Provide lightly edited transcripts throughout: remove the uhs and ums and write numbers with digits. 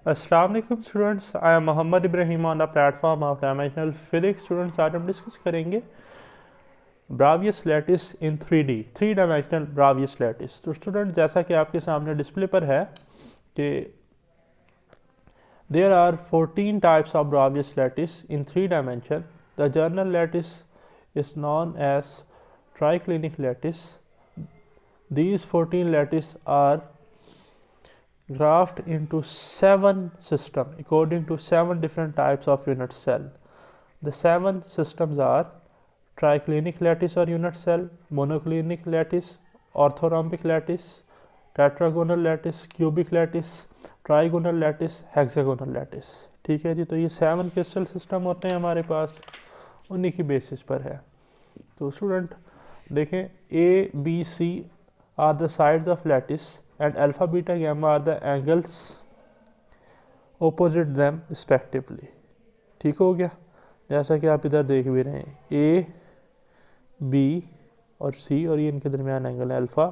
Assalamu alaikum students, I am Mohammed Ibrahim on the platform of Dimensional Physics. Students, आज हम discuss करेंगे Bravais Lattice in 3D, three dimensional Bravais Lattice. तो student जैसा कि आपके सामने डिस्प्ले पर है कि there are 14 types of Bravais Lattice in 3 dimension. The general lattice is known as triclinic lattice. These 14 lattice are graphed into 7 systems according to 7 different types of unit cell. The 7 systems are triclinic lattice or unit cell, monoclinic lattice, orthorhombic lattice, tetragonal lattice, cubic lattice, trigonal lattice, hexagonal lattice. ठीक है जी. तो ये 7 crystal system होते हैं हमारे पास, उन्हीं की basis पर है. तो स्टूडेंट देखें, A B C are the sides of lattice and alpha beta gamma are the angles opposite them respectively. ठीक हो गया. जैसा कि आप इधर देख भी रहे हैं, ए बी और सी, और ये इनके दरमियान एंगल है alpha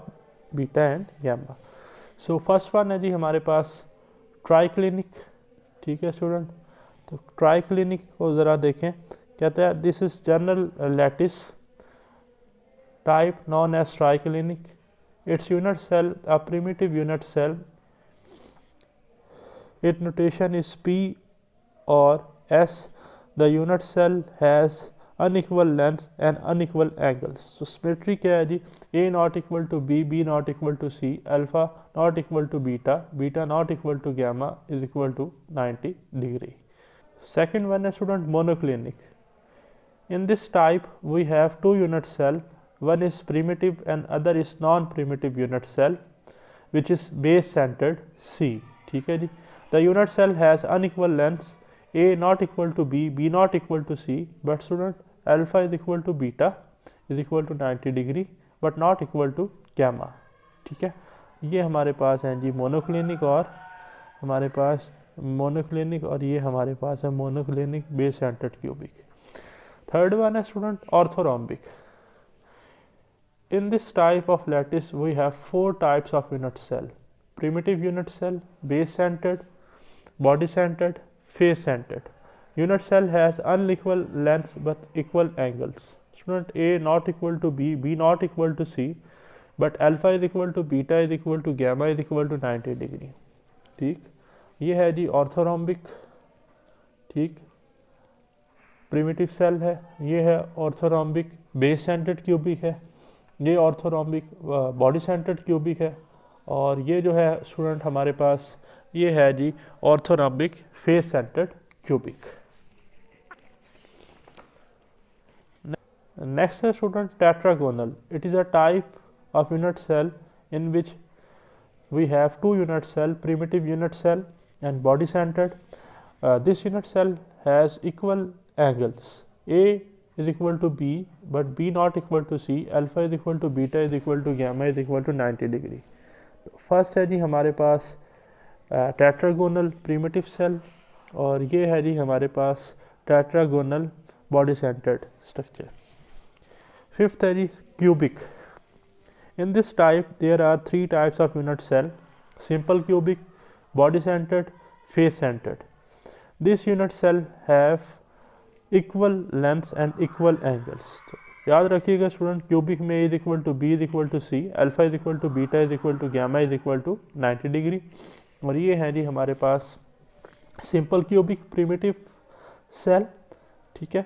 beta and gamma. So first one है जी हमारे पास ट्राइक्लिनिक. ठीक है स्टूडेंट. तो ट्राइक्लिनिक को ज़रा देखें. कहता है this is general lattice type known as triclinic. It's unit cell a primitive unit cell. It notation is P और S. The unit cell has unequal lengths and unequal angles. So symmetry क्या है जी? A not equal to B, B not equal to C, alpha not equal to beta, beta not equal to gamma is equal to 90 degree. Second one is student monoclinic. In this type we have two unit cell. One is primitive and other is non-primitive unit cell, which is base centered C. ठीक है जी. The unit cell has unequal lengths. A not equal to B, B not equal to C, but student alpha is equal to beta is equal to 90 degree but not equal to gamma. ठीक है. ये हमारे पास हैं जी monoclinic, और हमारे पास monoclinic, और ये हमारे पास है monoclinic base centred cubic. Third one है student ऑर्थोरॉम्बिक. In this type of lattice we have 4 types of unit cell: primitive unit cell, base centered, body centered, face centered. Unit cell has unequal lengths but equal angles. Student, A not equal to B, B not equal to C, but alpha is equal to beta is equal to gamma is equal to 90 degree. ठीक. ये है जी ऑर्थोरॉम्बिक. ठीक. Primitive cell है. ये है ऑर्थोरॉम्बिक base centred cubic है. ये ऑर्थोरॉम्बिक बॉडी सेंटर्ड क्यूबिक है. और ये जो है स्टूडेंट हमारे पास, ये है जी orthorhombic face centred cubic. Next is student tetragonal. It is a type of unit cell in which we have two unit cell, primitive unit cell and body centered. This unit cell has equal angles. A is equal to B but B not equal to C. Alpha is equal to beta is equal to gamma is equal to 90 degree. First है जी हमारे पास tetragonal primitive cell, और ये है जी हमारे पास tetragonal body centred structure. Fifth है जी cubic. In this type there are 3 types of unit cell: simple cubic, body centred, face centred. This unit cell have equal lengths and equal angles. याद रखिएगा स्टूडेंट, क्यूबिक में is equal to B is equal to C, alpha is equal to beta is equal to gamma is equal to 90 degree. और ये है जी हमारे पास simple cubic primitive cell. ठीक है.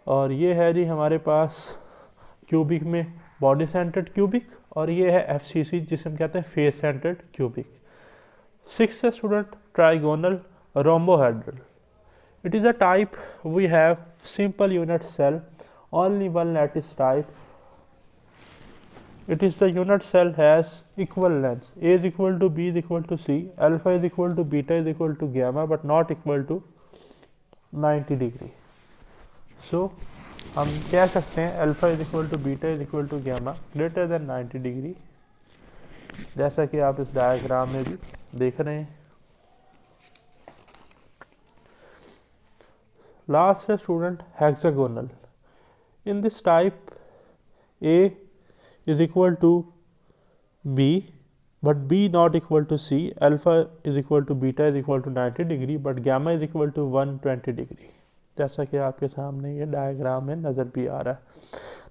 और ये है जी हमारे पास क्यूबिक में बॉडी सेंटर्ड क्यूबिक, और ये है एफसीसी जिसे हम कहते हैं फेस सेंटर्ड क्यूबिक. 6 है student trigonal rhombohedral. It is a type we have simple unit cell, only one lattice type. It is the unit cell has equal lengths. A is equal to B is equal to C. Alpha is equal to beta is equal to gamma but not equal to 90 degree. So हम कह सकते हैं alpha is equal to beta is equal to gamma greater than 90 degree, जैसा कि आप इस diagram में भी देख रहे हैं. लास्ट है student hexagonal. In this type A is equal to B but B not equal to C, alpha is equal to beta is equal to 90 degree, but gamma is equal to 120 degree, जैसा कि आपके सामने ये diagram में नज़र भी आ रहा है.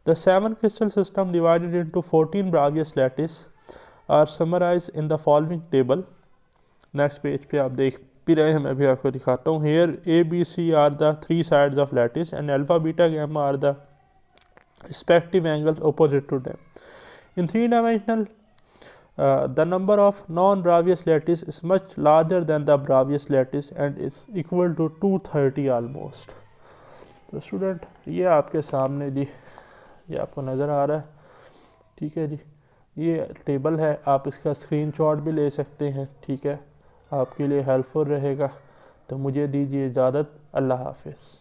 The 7 crystal system divided into 14 Bravais lattice are summarized in the following table. Next page पे आप देख भी रहे हैं, मैं भी आपको दिखाता हूँ. Here A B C are the 3 sides of lattice and alpha beta gamma are the respective angles opposite to them. In 3-dimensional, the number of non-Bravais lattice is much larger than the Bravais lattice and is equal to 230 almost. तो student ये आपके सामने जी, ये आपको नज़र आ रहा है, ठीक है जी. ये टेबल है, आप इसका स्क्रीनशॉट भी ले सकते हैं, ठीक है, आपके लिए हेल्पफुल रहेगा. तो मुझे दीजिए इजाज़त. अल्लाह हाफिज़.